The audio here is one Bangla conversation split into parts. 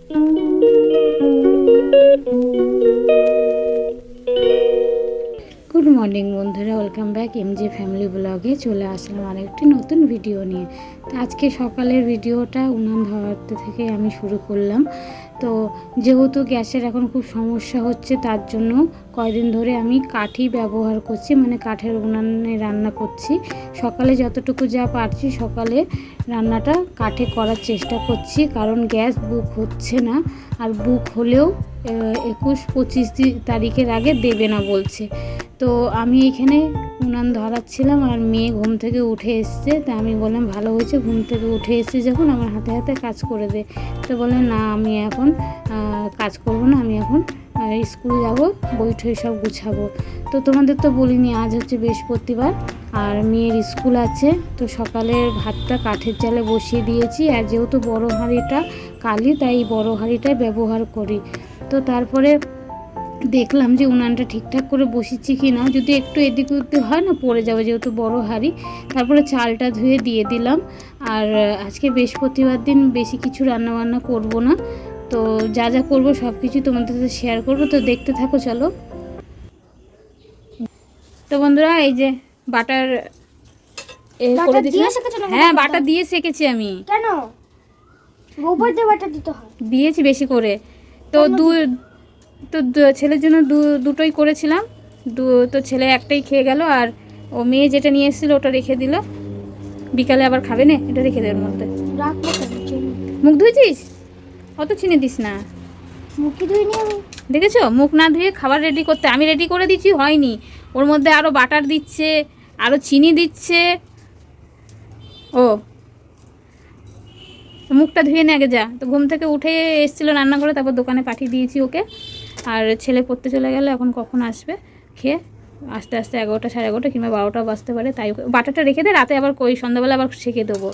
গুড মর্নিং বন্ধুরা, ওয়েলকাম ব্যাক এমজে ফ্যামিলি ব্লগে। চলে আসলাম আরেকটি নতুন ভিডিও নিয়ে। তো আজকে সকালের ভিডিওটা উনান ধরাতে থেকে আমি শুরু করলাম। তো যেহেতু গ্যাসের এখন খুব সমস্যা হচ্ছে, তার জন্য কয়দিন ধরে আমি কাঠই ব্যবহার করছি, মানে কাঠের উনানে রান্না করছি। সকালে যতটুকু যা পারছি সকালে রান্নাটা কাঠে করার চেষ্টা করছি, কারণ গ্যাস বুক হচ্ছে না। আর বুক হলেও 21-25 তারিখের আগে দেবে না বলছে। তো আমি এখানে উনান ধরাচ্ছিলাম আর মেয়ে ঘুম থেকে উঠে এসছে। তা আমি বললাম ভালো হয়েছে ঘুম থেকে উঠে এসছে যখন, আমার হাতে হাতে কাজ করে দে। তো বললেন না, আমি এখন কাজ করব না, আমি এখন স্কুল যাব, বই ঠই সব গুছাবো। তো তোমাদের তো বলিনি, আজ হচ্ছে বৃহস্পতিবার আর মেয়ের স্কুল আছে। তো সকালের ভাতটা কাঠের জালে বসিয়ে দিয়েছি, আর যেহেতু বড় হাঁড়িটা কালি, তাই বড় হাঁড়িটাই ব্যবহার করি। তো তারপরে দেখলাম যে উনানটা ঠিকঠাক করে বসিয়েছি কি না, যদি একটু এদিক ওদিক হয় না পড়ে যাবে, যেহেতু বড় হাঁড়ি। তারপরে চালটা ধুয়ে দিয়ে দিলাম। আর আজকে বৃহস্পতিবার দিন বেশি কিছু রান্নাবান্না করব না। তো যা যা করবো সব কিছু তোমাদের সাথে শেয়ার করবো, তো দেখতে থাকো চলো। তো বন্ধুরা, এই যে বাটার করে দিচ্ছি। হ্যাঁ, বাটা দিয়ে শেখেছি আমি। কেন গোবর দিয়ে বাটা দিতে হয়? দিয়েছি বেশি করে। তো ছেলের জন্য দুটোই করেছিলাম। তো ছেলে একটাই খেয়ে গেল, আর ও মেয়ে যেটা নিয়ে এসেছিলো ওটা রেখে দিল। বিকালে আবার খাবে না, এটা রেখে দেওয়ার মধ্যে। মুখ ধুয়েছিস? অত চিনি দিস না। মুখে ধুইনি আমি। দেখেছো, মুখ না ধুয়ে খাবার রেডি করতে আমি রেডি করে দিচ্ছি, হয়নি। ওর মধ্যে আরও বাটার দিচ্ছে, আরও চিনি দিচ্ছে। ও মুখটা ধুয়ে নে আগে, যা। তো ঘুম থেকে উঠে এসেছিলো রান্না করে, তারপর দোকানে পাঠিয়ে দিয়েছি ওকে। আর ছেলে পড়তে চলে গেল, এখন কখন আসবে খেয়ে? আস্তে আস্তে 11টা, 11:30 কিংবা 12টা বাজতে পারে। তাই বাটাটা রেখে দে, রাতে আবার ওই সন্ধ্যাবেলা আবার শেখে দেবো।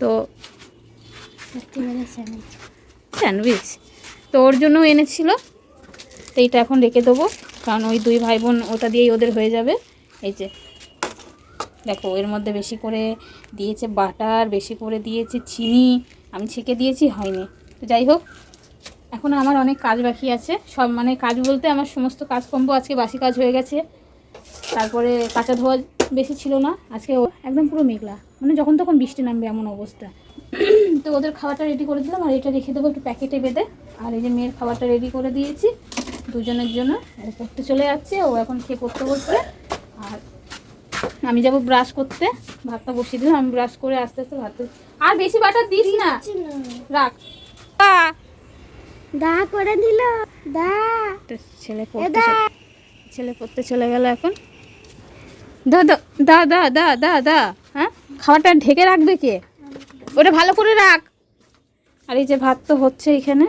তো স্যান্ডউইচ তো ওর জন্য এনেছিল, তো এইটা এখন রেখে দেবো, কারণ ওই দুই ভাই বোন ওটা দিয়েই ওদের হয়ে যাবে। এই যে দেখো, এর মধ্যে বেশি করে দিয়েছে বাটার, বেশি করে দিয়েছে চিনি, আমি ছেঁকে দিয়েছি, হয়নি। তো যাই হোক, এখন আমার অনেক কাজ বাকি আছে। সব মানে কাজ বলতে আমার সমস্ত কাজকর্ম আজকে বাসি কাজ হয়ে গেছে। তারপরে কাঁচা ধোয়া বেশি ছিল না আজকে, একদম পুরো মেঘলা, মানে যখন তখন বৃষ্টি নামবে এমন অবস্থা। তো ওদের খাবারটা রেডি করে দিলাম, আর এটা রেখে দেবো একটু প্যাকেটে বেঁধে। আর এই যে মেয়ের খাবারটা রেডি করে দিয়েছি দুজনের জন্য। ও পড়তে চলে যাচ্ছে, ও এখন খেয়ে পড়তে বসবে। আর আমি যাব ব্রাশ করতে, ভাতটা বসিয়ে দিলাম, আমি ব্রাশ করে আস্তে আস্তে ভাত। আর বেশি বাটার দিস না, রাখ। দা করে দিল, দা। তো ছেলে পড়তে চলে গেল এখন। দা দা দা দা দা দা দা হ্যাঁ, খাবারটা ঢেকে রাখবে কে? ওটা ভালো করে রাখ। আর এই যে ভাত তো হচ্ছে এখানে।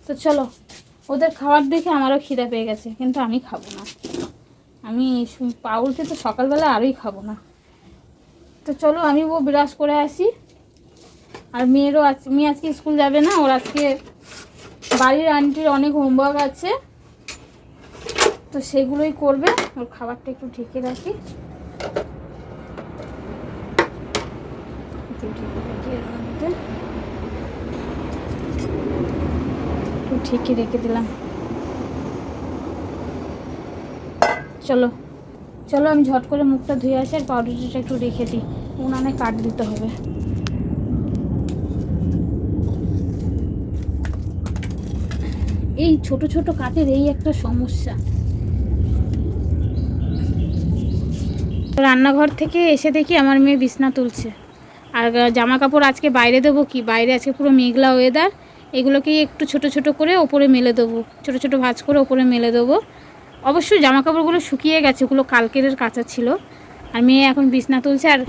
তো চলো, ওদের খাবার দেখে আমারও খিদে পেয়ে গেছে, কিন্তু আমি খাবো না। আমি পাউলকে তো সকালবেলা আরই খাবো না। তো চলো, আমি ও ব্রাশ করে আসি। আর মেয়েরও মেয়ে আজকে স্কুল যাবে না, ওর আজকে বাড়ির আন্টির অনেক হোমওয়ার্ক আছে, তো সেগুলোই করবে। ওর খাবারটা একটু ঢেকে রাখি, একটু ঢেকে রেখে দিলাম। চলো চলো, আমি ঝট করে মুখটা ধুয়ে আসি, আর পাউডারটা একটু রেখে দিই, উনানে কাট দিতে হবে। এই ছোট ছোট কাঠের এই একটা সমস্যা। রান্নাঘর থেকে এসে দেখি আমার মেয়ে বিছনা তুলছে। আর জামা কাপড় আজকে বাইরে দেবো কি, বাইরে আজকে পুরো মেঘলা ওয়েদার। এগুলোকেই একটু ছোট ছোট করে ওপরে মেলে দেবো, ছোট ছোট ভাঁজ করে ওপরে মেলে দেবো। অবশ্যই জামা কাপড়গুলো শুকিয়ে গেছে, ওগুলো কালকের কাঁচা ছিল। আর মেয়ে এখন বিছনা তুলছে, আর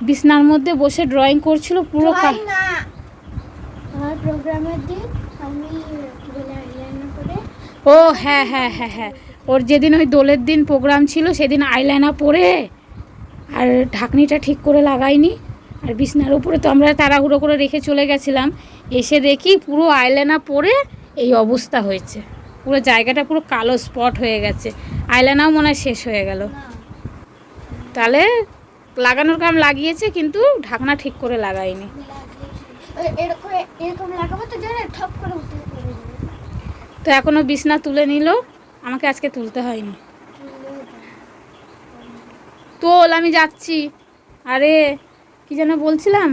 বিছনার মধ্যে বসে ড্রয়িং করছিল পুরো। প্রোগ্রামের দিন আমি আইলাইনার করে। ও হ্যাঁ হ্যাঁ হ্যাঁ হ্যাঁ, ওর যেদিন ওই দোলের দিন প্রোগ্রাম ছিল সেদিন আইলাইনার পরে আর ঢাকনিটা ঠিক করে লাগাইনি। আর বিছনার উপরে তো আমরা তাড়াহুড়ো করে রেখে চলে গেছিলাম, এসে দেখি পুরো আইলাইনার পরে এই অবস্থা হয়েছে। পুরো জায়গাটা পুরো কালো স্পট হয়ে গেছে, আইলাইনারও মনে হয় শেষ হয়ে গেল। তাহলে লাগানোর কাম লাগিয়েছে, কিন্তু ঢাকনা ঠিক করে লাগাইনি। এরকম এরকম লাগাবো, তো এখনও বিছনা তুলে নিল, আমাকে আজকে তুলতে হয়নি। তোল, আমি যাচ্ছি। আরে কি যেন বলছিলাম,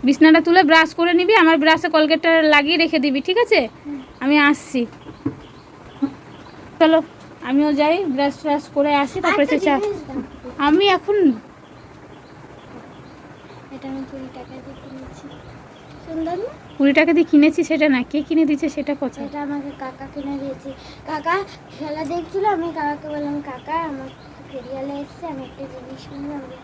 বিছনাটা তুলে ব্রাশ করে নিবি, আমার ব্রাশে কলগেটটা লাগিয়ে রেখে দিবি, ঠিক আছে? আমি আসছি, চলো আমিও যাই, ব্রাশ ট্রাশ করে আসি, তারপরে চা। আমি এখন এটা আমি 20 টাকা দিয়ে কিনেছি, সুন্দর না? 20 টাকা দিয়ে কিনেছি সেটা না, কে কিনে দিচ্ছে সেটা কথা। এটা আমাকে কাকা কিনে দিয়েছে। কাকা খেলা দেখছিল, আমি কাকাকে বললাম কাকা আমার ফেরিয়ালে এসছে, আমি একটা জিনিস কিনবো, আমাকে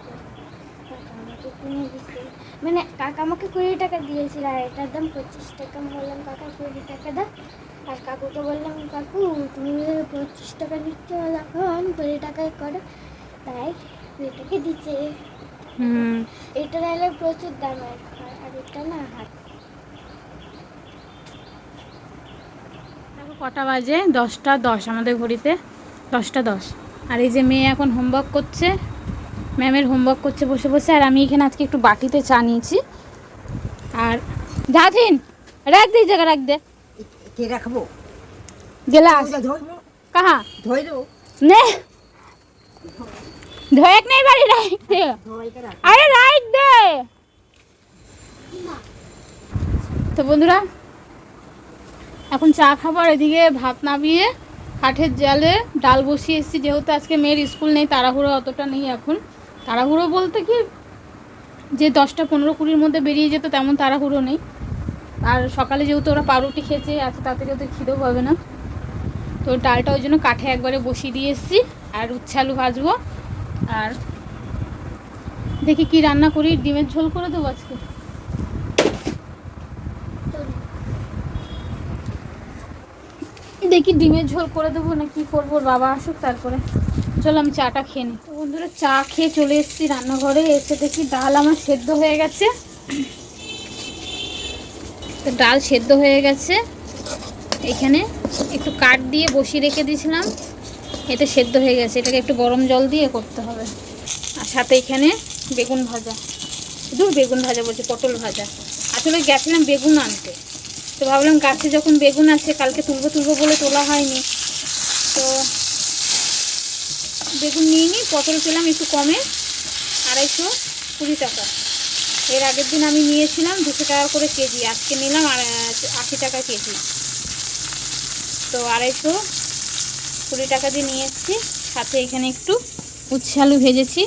কাকা আমাকে কিনে দিচ্ছে। মানে কাকা আমাকে 20 টাকা দিয়েছিল, আর এটার দাম 25 টাকা। আমি বললাম কাকা 20 টাকা দাও, আর কাকুকে বললাম কাকু তুমি 25 টাকা নিচ্ছ, যখন 20 টাকায় করো, তাই 20 টাকা দিচ্ছে। এটা তাহলে প্রচুর দাম, আর এটা না হাত। দেখো কটা বাজে, 10টা 10 আমাদের ঘড়িতে, 10টা 10। আর এই যে মেয়ে এখন হোমওয়ার্ক করছে, ম্যামের হোমওয়ার্ক করছে বসে বসে। আর আমি এখানে আজকে একটু বাটিতে চা নিয়েছি। আর যাথিন রাখ দে, জায়গা রাখ দে, কে রাখবো? গেলাস কাহা নে ধোয়েক নেই বাড়ি, রাইট দে, আরে রাইট দে। তো বন্ধুরা এখন চা খাবার, এদিকে ভাত নামিয়ে কাঠের জালে ডাল বসিয়ে এসেছি, যেহেতু আজকে মেয়ের স্কুল নেই, তাড়াহুড়ো অতটা নেই এখন। তাড়াহুড়ো বলতে কি, যে 10টা 15-20-র মধ্যে বেরিয়ে যেত তেমন তাড়াহুড়ো নেই। আর সকালে যেহেতু ওরা পাউরুটি খেয়েছে, আজকে তাড়াতাড়ি ওদের খিদেও পাবে না, তো ডালটা ওই জন্য কাঠে একবারে বসিয়ে দিয়ে এসেছি। আর উচ্ছে আলু ভাজবো, আর দেখি কি রান্না করি, ডিমের ঝোল করে দেবো আজকে। দেখি ডিমের ঝোল করে দেবো না কি করবো, বাবা আসুক তারপরে। চলো আমি চাটা খেয়ে নিই। তো বন্ধুরা চা খেয়ে চলে এসেছি রান্নাঘরে, এসে দেখি ডাল আমার সেদ্ধ হয়ে গেছে। তো ডাল সেদ্ধ হয়ে গেছে, এখানে একটু কাঠ দিয়ে বসিয়ে রেখে দিয়েছিলাম, এতে সেদ্ধ হয়ে গেছে। এটাকে একটু গরম জল দিয়ে করতে হবে। আর সাথে এখানে বেগুন ভাজা, শুধু বেগুন ভাজা বলছি, পটল ভাজা। আসলে গেছিলাম বেগুন আনতে, তো ভাবলাম গাছে যখন বেগুন আছে কালকে তুলবো বলে তোলা হয়নি, তো বেগুন নিয়ে নিই। পটল পেলাম একটু কমে, 220 টাকা। এর আগের দিন আমি নিয়েছিলাম 200 টাকা করে কেজি, আজকে নিলাম 80 টাকা কেজি, তো 220 টাকা দিয়ে নিয়ে এসেছি। সাথে এখানে একটু উচ্ছে আলু ভেজেছি।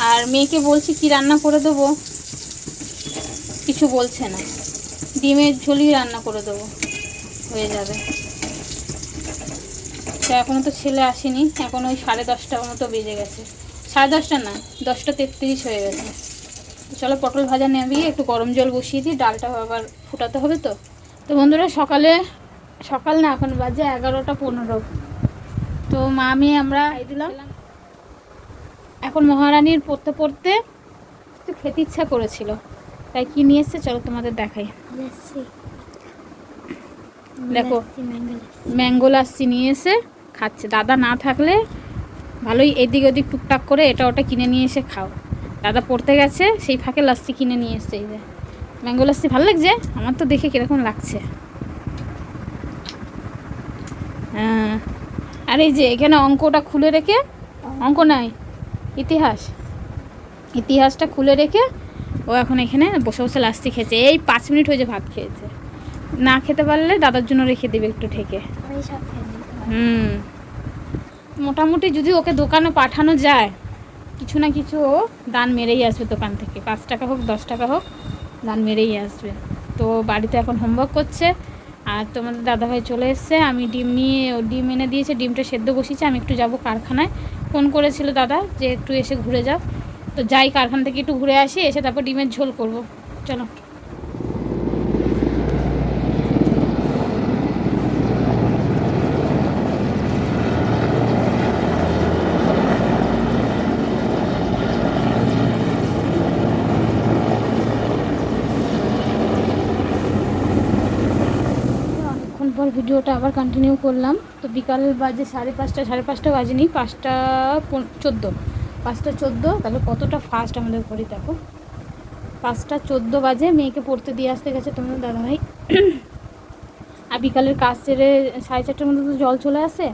আর মেয়েকে বলছি কি রান্না করে দেবো, কিছু বলছে না, ডিমের ঝোলই রান্না করে দেবো, হয়ে যাবে। তো এখনও তো ছেলে আসেনি, এখন ওই 10:30টার মতো বেজে গেছে, 10:30 না 10টা 33 হয়ে গেছে। চলো পটল ভাজা নামিয়ে একটু গরম জল বসিয়ে দিই, ডালটা আবার ফুটাতে হবে। তো তো বন্ধুরা সকাল না, এখন বাজে 11টা 15। তো মা মেয়ে আমরা দিলাম। এখন মহারানীর পড়তে পড়তে একটু খেতে ইচ্ছা করেছিল, তাই কি নিয়ে এসছে চলো তোমাদের দেখাই। দেখো ম্যাঙ্গো লাস্সি নিয়ে এসে খাচ্ছে। দাদা না থাকলে ভালোই এদিক ওদিক টুকটাক করে এটা ওটা কিনে নিয়ে এসে খাও। দাদা পড়তে গেছে, সেই ফাঁকে লাস্সি কিনে নিয়ে এসছে। এই যে ম্যাঙ্গো লাস্সি ভালো লাগছে, আমার তো দেখে কীরকম লাগছে। হ্যাঁ, আর এই যে এখানে অঙ্কটা খুলে রেখে, অঙ্ক নাই ইতিহাসটা খুলে রেখে ও এখন এখানে বসে বসে লাস্সি খেয়েছে। এই 5 মিনিট হয়েছে ভাত খেয়েছে, না খেতে পারলে দাদার জন্য রেখে দেবে একটু ঠেকে। মোটামুটি যদি ওকে দোকানে পাঠানো যায়, কিছু না কিছু ও দান মেরেই আসবে দোকান থেকে, 5 টাকা হোক 10 টাকা হোক দান মেরেই আসবে। তো বাড়িতে এখন হোমওয়ার্ক করছে। আর তোমাদের দাদাভাই চলে এসছে, আমি ডিম এনে দিয়েছে, ডিমটা সেদ্ধ বসিয়েছে। আমি একটু যাব কারখানায়, ফোন করেছিল দাদা যে একটু এসে ঘুরে যাও, তো যাই কারখানা থেকে একটু ঘুরে আসি, এসে তারপর ডিমের ঝোল করব। চলো পর ভিডিওটা আবার কন্টিনিউ করলাম। তো বিকাল বাজে 5:30 বাজেনি, 5টা 14, তাহলে কতটা ফাস্ট আমাদের ঘড়ি দেখো। 5:14 বাজে, মেয়েকে পড়তে দিয়ে আসতে গেছে তোমাদের দাদাভাই। আর বিকালের কাজ সেরে 4:30টার মধ্যে তো জল চলে আসে,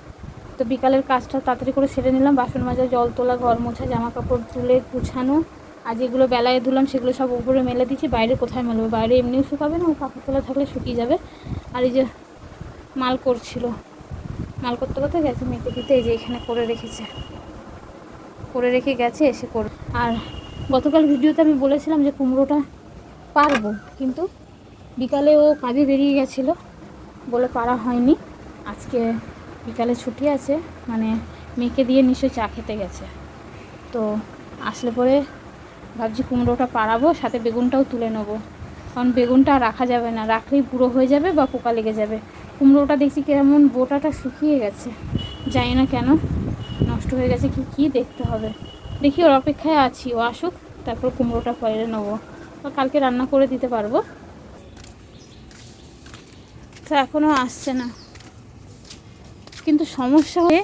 তো বিকালের কাজটা তাড়াতাড়ি করে সেরে নিলাম। বাসন মাজা, জল তোলা, ঘর মোছা, জামা কাপড় তুলে গুছানো, আর যেগুলো বেলায় ধুলাম সেগুলো সব উপরে মেলে দিচ্ছি। বাইরে কোথায় মেলবো, বাইরে এমনিও শুকাবে না, ও কাপড় তোলা থাকলে শুকিয়ে যাবে। আর এই যে মাল করছিল, মাল করতে করতে গেছে মেয়েকে দিতে, এই যে এখানে করে রেখে গেছে, এসে করে। আর গতকাল ভিডিওতে আমি বলেছিলাম যে কুমড়োটা পারবো, কিন্তু বিকালে ও কাজে বেরিয়ে গেছিলো বলে পারা হয়নি। আজকে বিকালে ছুটি আছে, মানে মেয়েকে দিয়ে নিশ্চয়ই চা খেতে গেছে, তো আসলে পরে ভাবছি কুমড়োটা পাড়াবো, সাথে বেগুনটাও তুলে নেবো, কারণ বেগুনটা আর রাখা যাবে না, রাখলেই বুড়ো হয়ে যাবে বা পোকা লেগে যাবে। কুমড়োটা দেখছি কেমন বোটাটা শুকিয়ে গেছে, জানি না কেন নষ্ট হয়ে গেছে কি দেখতে হবে। দেখি ওর অপেক্ষায় আছি, ও আসুক, তারপর কুমড়োটা পেড়ে নেবো বা কালকে রান্না করে দিতে পারবো। তো এখনও আসছে না, কিন্তু সমস্যা হয়ে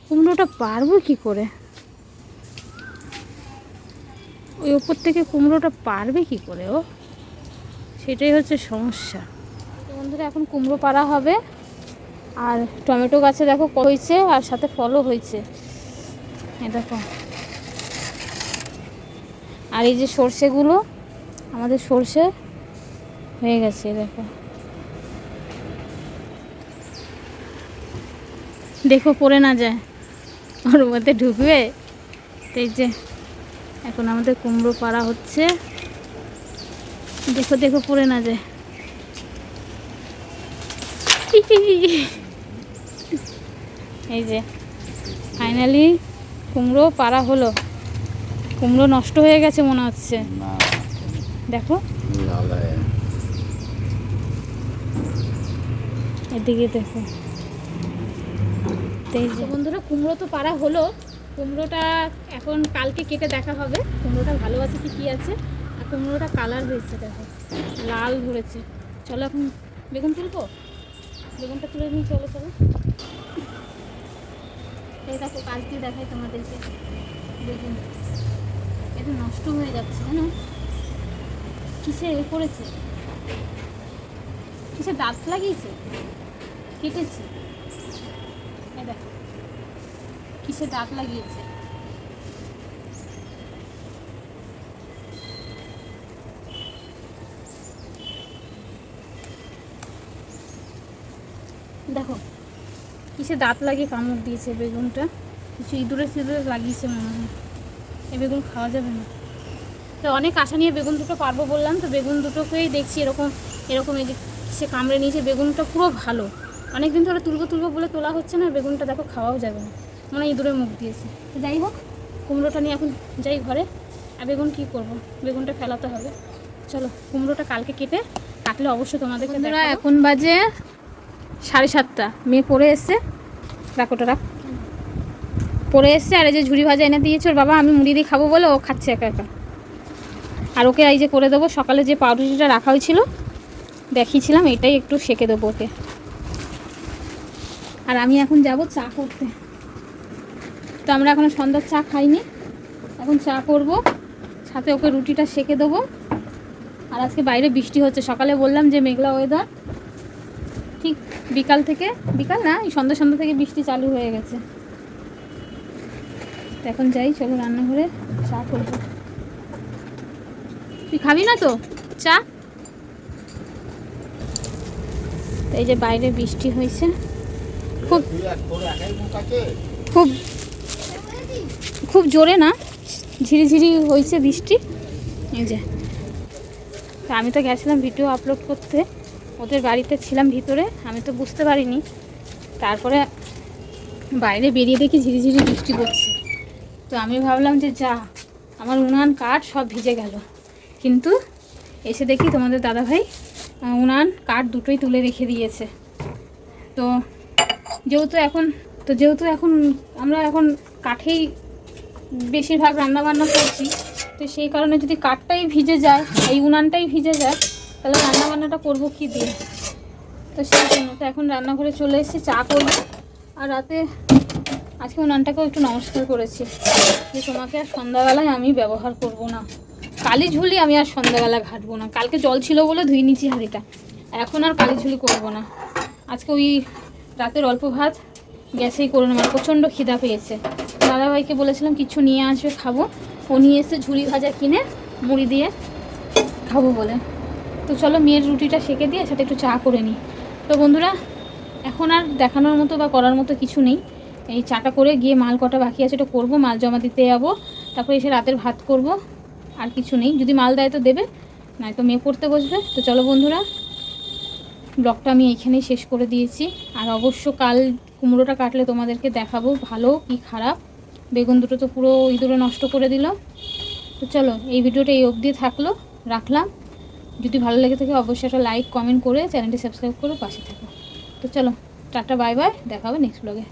কুমড়োটা পারবো কি করে, ওই ওপর থেকে কুমড়োটা পারবে কি করে ও, সেটাই হচ্ছে সমস্যা। বন্ধুরা এখন কুমড়ো পাড়া হবে, আর টমেটো গাছে দেখো হয়েছে, আর সাথে ফলও হয়েছে, এ দেখো। আর এই যে সর্ষেগুলো, আমাদের সর্ষে হয়ে গেছে, দেখো দেখো পড়ে না যায়, ওর মধ্যে ঢুকবে। তো এই যে এখন আমাদের কুমড়ো পাড়া হচ্ছে, দেখো দেখো পড়ে না যায়। এই যে ফাইনালি কুমড়ো পাড়া হলো। কুমড়ো নষ্ট হয়ে গেছে মনে হচ্ছে, দেখো এদিকে দেখো। এই যে বন্ধুরা কুমড়ো তো পাড়া হলো, কুমড়োটা এখন কালকে কেটে দেখা হবে কুমড়োটা ভালো আছে কি আছে। আর কুমড়োটা কালার হয়েছে, দেখো লাল ধরেছে। চলো এখন বেগুন তুলবো, বেগুনটা তুলে নিই, চলো চলো। এই দেখো কাজ দিয়ে দেখাই তোমাদেরকে, বেগুন এটা নষ্ট হয়ে যাচ্ছে, জানো কিসে এ করেছে, কিসে দাঁত লাগিয়েছে, কেটেছে, এই দেখো কিসে দাঁত লাগিয়েছে। দেখো কিসে দাঁত লাগিয়ে কামড় দিয়েছে বেগুনটা, কিছু ইঁদুরে সিঁদুরে লাগিয়েছে মনে হয়, এই বেগুন খাওয়া যাবে না। তো অনেক আশা নিয়ে বেগুন দুটো পারবো বললাম, তো বেগুন দুটোকেই দেখছি এরকম এই যে সে কামড়ে নিয়েছে। বেগুনটা পুরো ভালো, অনেক দিন ধরে তুলবো বলে তোলা হচ্ছে না, বেগুনটা দেখো খাওয়াও যাবে না, মনে হয় ইঁদুরে মুখ দিয়েছে। তো যাই হোক কুমড়োটা নিয়ে এখন যাই ঘরে, আর বেগুন কী করবো, বেগুনটা ফেলাতে হবে। চলো কুমড়োটা কালকে কাটলে অবশ্যই তোমাদেরকে দেখাবো। এখন বাজে 7:30, মেয়ে পড়ে এসছে, রাখোটা রাখ, পড়ে এসছে। আর এই যে ঝুড়ি ভাজা এনে দিয়েছে ওর বাবা, আমি মুড়ি দিয়ে খাবো বলে ও খাচ্ছে একা একা। আর ওকে এই যে করে দেবো, সকালে যে পাউরুটিটা রাখা হয়েছিল দেখিয়েছিলাম, এটাই একটু সেঁকে দেবো ওকে। আর আমি এখন যাব চা করতে, তো আমরা এখনো সন্ধ্যার চা খাইনি, এখন চা করবো, সাথে ওকে রুটিটা সেঁকে দেবো। আর আজকে বাইরে বৃষ্টি হচ্ছে, সকালে বললাম যে মেঘলা ওয়েদার, ঠিক বিকাল না এই সন্ধ্যা থেকে বৃষ্টি চালু হয়ে গেছে। এখন যাই, চলো রান্নাঘরে চা করবো। তুই খাবি না তো চা? এই যে বাইরে বৃষ্টি হয়েছে, খুব খুব খুব জোরে না, ঝিরিঝিরি হয়েছে বৃষ্টি। এই যে তো আমি তো গেছিলাম ভিডিও আপলোড করতে, ওদের বাড়িতে ছিলাম ভিতরে, আমি তো বুঝতে পারিনি, তারপরে বাইরে বেরিয়ে দেখি ঝিরিঝিরি বৃষ্টি পড়ছে। তো আমি ভাবলাম যে যা, আমার উনান কাঠ সব ভিজে গেল, কিন্তু এসে দেখি তোমাদের দাদাভাই উনান কাঠ দুটোই তুলে রেখে দিয়েছে। তো যেহেতু এখন আমরা এখন কাঠেই বেশিরভাগ রান্নাবান্না করছি, তো সেই কারণে যদি কাঠটাই ভিজে যায়, এই উনানটাই ভিজে যায়, তাহলে রান্নাবান্নাটা করবো কী দিয়ে। তো সেই জন্য তো এখন রান্নাঘরে চলে এসেছি, চা করবো। আর রাতে আজকে উনানটাকেও একটু নমস্কার করেছি যে তোমাকে আর সন্ধ্যাবেলায় আমি ব্যবহার করব না, কালি ঝুলি আমি আর সন্ধ্যাবেলা ঘাটবো না, কালকে জল ছিল বলে ধুয়ে নিয়েছি হাঁড়িটা, এখন আর কালি ঝুলি করবো না। আজকে ওই রাতের অল্প ভাত গ্যাসেই করে নেবো, প্রচণ্ড খিদা পেয়েছে। দাদাভাইকে বলেছিলাম কিছু নিয়ে আসবে খাবো, ও নিয়ে এসে ঝুড়ি ভাজা কিনে মুড়ি দিয়ে খাবো বলে। তো চলো মেয়ের রুটিটা সেঁকে দিয়ে সাথে একটু চা করে নিই। তো বন্ধুরা এখন আর দেখানোর মতো বা করার মতো কিছু নেই, এই চাটা করে গিয়ে মাল কটা বাকি আছে ওটা করবো, মাল জমা দিতে যাবো, তারপরে এসে রাতের ভাত করব, আর কিছু নেই। যদি মাল দেয় তো দেবে, নয়তো মেয়ে পড়তে বসবে। তো চলো বন্ধুরা ব্লগটা আমি এইখানেই শেষ করে দিয়েছি। আর অবশ্য কাল কুমড়োটা কাটলে তোমাদেরকে দেখাবো ভালো কি খারাপ। বেগুন দুটো তো পুরো ইঁদুরে নষ্ট করে দিল। তো চলো এই ভিডিওটা এই অবধি থাকলো, রাখলাম। যদি ভালো লেগে থাকে অবশ্যই একটা লাইক কমেন্ট করে চ্যানেলটি সাবস্ক্রাইব করে পাশে থাকো। তো চলো টাটা বাই বাই, দেখা হবে নেক্সট ব্লগে।